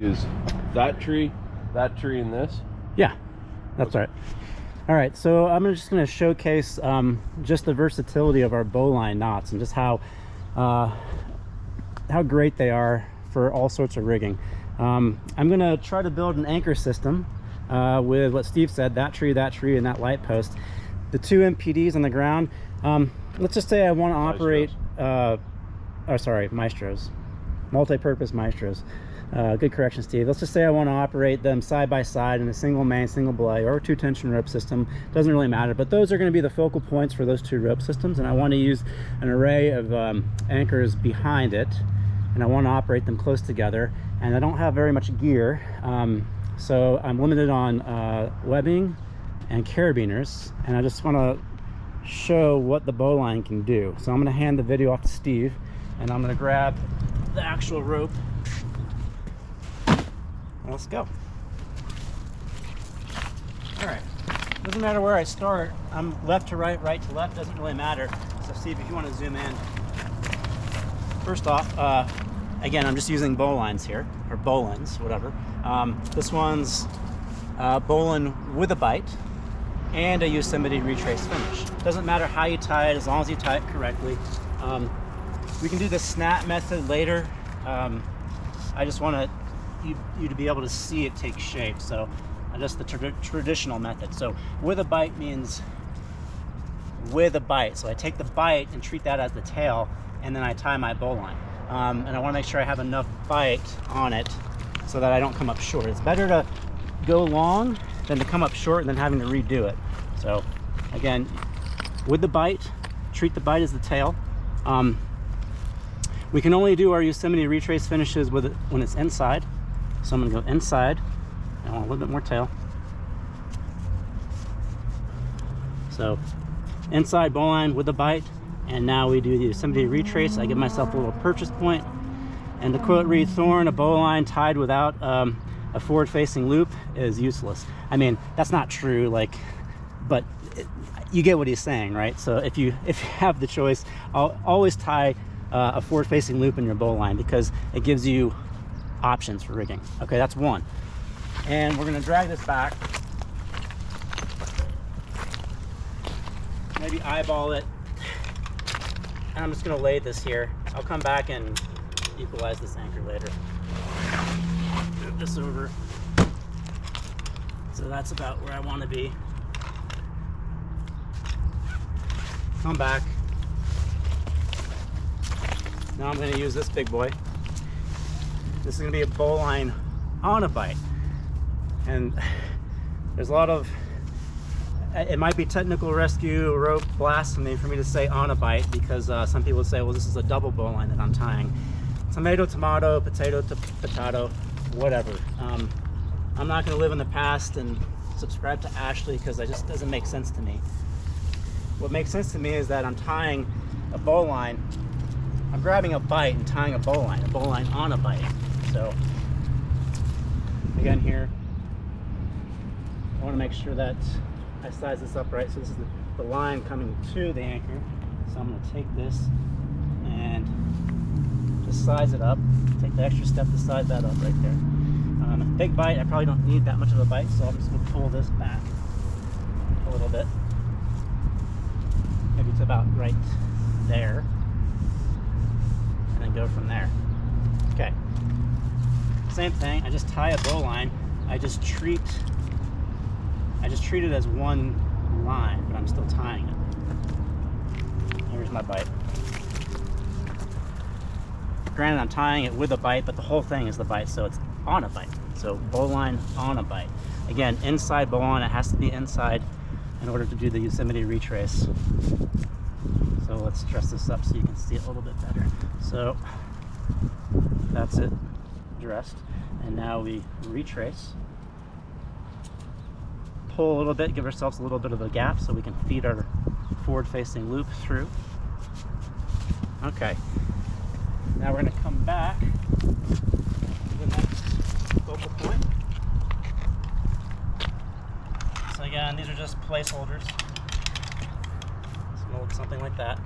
Is that tree, and this? Yeah, that's right. All right, so I'm just going to showcase just the versatility of our bowline knots and just how great they are for all sorts of rigging. I'm going to try to build an anchor system with what Steve said, that tree, and that light post. The two MPDs on the ground. Let's just say I want to operate, Maestros, multi-purpose Maestros. Good correction, Steve. Let's just say I want to operate them side by side in a single main, single belay, or two tension rope system. Doesn't really matter, but those are going to be the focal points for those two rope systems, and I want to use an array of anchors behind it, and I want to operate them close together, and I don't have very much gear, so I'm limited on webbing and carabiners, and I just want to show what the bowline can do. So I'm going to hand the video off to Steve, and I'm going to grab the actual rope. Let's go. All right, doesn't matter where I start. I'm left to right, right to left, doesn't really matter. So Steve, if you want to zoom in. First off, again, I'm just using bowlines here, or bowlines, whatever. This one's bowline with a bite and a Yosemite retrace finish. Doesn't matter how you tie it, as long as you tie it correctly. We can do the snap method later. I just want you to be able to see it take shape, so just the traditional method. So with a bite means with a bite, so I take the bite and treat that as the tail, and then I tie my bowline, and I want to make sure I have enough bite on it so that I don't come up short. It's better to go long than to come up short and then having to redo it. So again, with the bite, treat the bite as the tail. We can only do our Yosemite retrace finishes with it when it's inside. So I'm going to go inside. I want a little bit more tail. So inside bowline with the bite, and now we do the Yosemite retrace. I give myself a little purchase point. And to quote Reed Thorne, a bowline tied without a forward-facing loop is useless. I mean, that's not true, but you get what he's saying, right? So if you have the choice, I'll always tie a forward-facing loop in your bowline because it gives you options for rigging. Okay, that's one. And we're going to drag this back, maybe eyeball it, and I'm just going to lay this here. I'll come back and equalize this anchor later. Move this over, so that's about where I want to be. Come back. Now I'm going to use this big boy. This is going to be a bowline on a bite, and there's a lot of, it might be technical rescue rope blasphemy for me to say on a bite, because some people say, well, this is a double bowline that I'm tying. Tomato, tomato, potato to potato, whatever. I'm not going to live in the past and subscribe to Ashley, because it just doesn't make sense to me. What makes sense to me is that I'm tying a bowline, I'm grabbing a bite and tying a bowline on a bite. So again here, I want to make sure that I size this up right. So this is the line coming to the anchor. So I'm going to take this and just size it up. Take the extra step to size that up right there. Big bite, I probably don't need that much of a bite, so I'm just going to pull this back a little bit. Maybe it's about right there. And then go from there. Okay. Same thing, I just tie a bowline. I just treat it as one line, but I'm still tying it. Here's my bite. Granted, I'm tying it with a bite, but the whole thing is the bite, so it's on a bite. So bowline on a bite. Again, inside bowline, it has to be inside in order to do the Yosemite retrace. So let's dress this up so you can see it a little bit better. So that's it dressed, and now we retrace. Pull a little bit, give ourselves a little bit of a gap so we can feed our forward-facing loop through. Okay, now we're going to come back to the next focal point. So again, these are just placeholders. It's going to look something like that.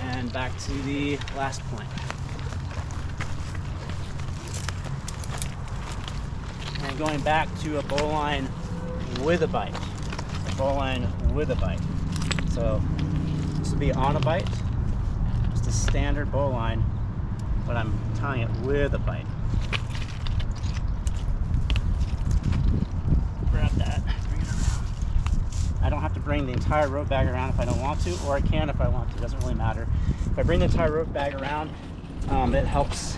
And back to the last point. going back to a bowline with a bite. A bowline with a bite. So this would be on a bite, just a standard bowline, but I'm tying it with a bite. Grab that, bring it around. I don't have to bring the entire rope bag around if I don't want to, or I can if I want to, it doesn't really matter. If I bring the entire rope bag around, it helps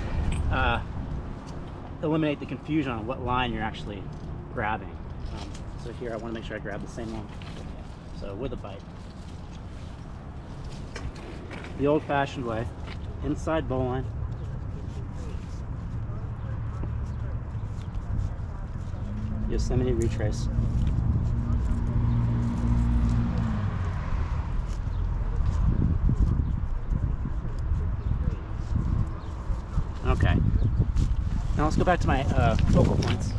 eliminate the confusion on what line you're actually grabbing. So here I want to make sure I grab the same one. So with a bite. The old-fashioned way, inside bowline. Yosemite retrace. Okay. Now let's go back to my focal points.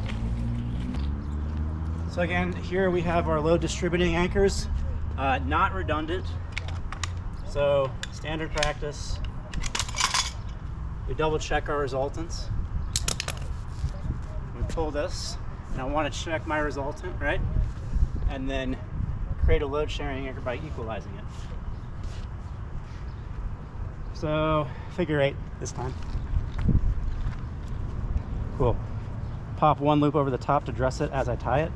So again, here we have our load distributing anchors, not redundant. So standard practice, we double check our resultants. We pull this, and I want to check my resultant, right? And then create a load sharing anchor by equalizing it. So figure 8 this time. Cool. Pop one loop over the top to dress it as I tie it.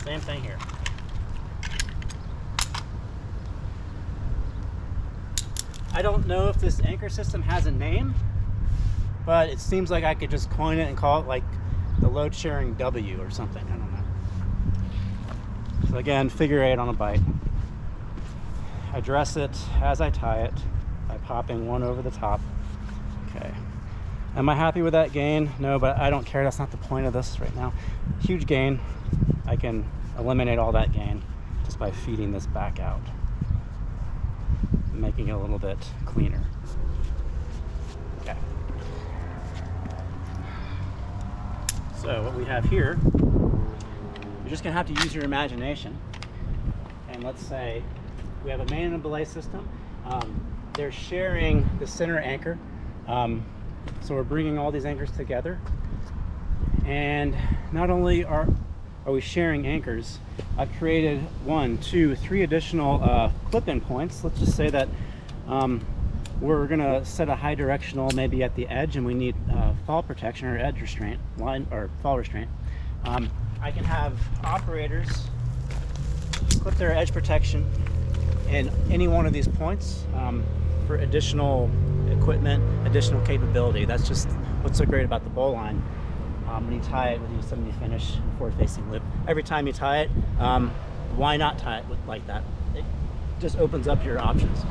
Same thing here. I don't know if this anchor system has a name, but it seems like I could just coin it and call it like the load sharing W or something. I don't know. So again, figure 8 on a bite. I dress it as I tie it by popping one over the top. Okay. Am I happy with that gain? No, but I don't care. That's not the point of this right now. Huge gain. I can eliminate all that gain just by feeding this back out, making it a little bit cleaner. Okay. So what we have here, you're just gonna have to use your imagination. And let's say we have a main and a belay system. They're sharing the center anchor. So we're bringing all these anchors together. And not only are we sharing anchors, I've created 1, 2, 3 additional clip-in points. Let's just say that we're gonna set a high directional maybe at the edge, and we need fall protection or edge restraint, line or fall restraint. I can have operators clip their edge protection in any one of these points for additional equipment, additional capability. That's just what's so great about the bowline. When you tie it with a Yosemite finish forward-facing loop, every time you tie it, why not tie it like that? It just opens up your options.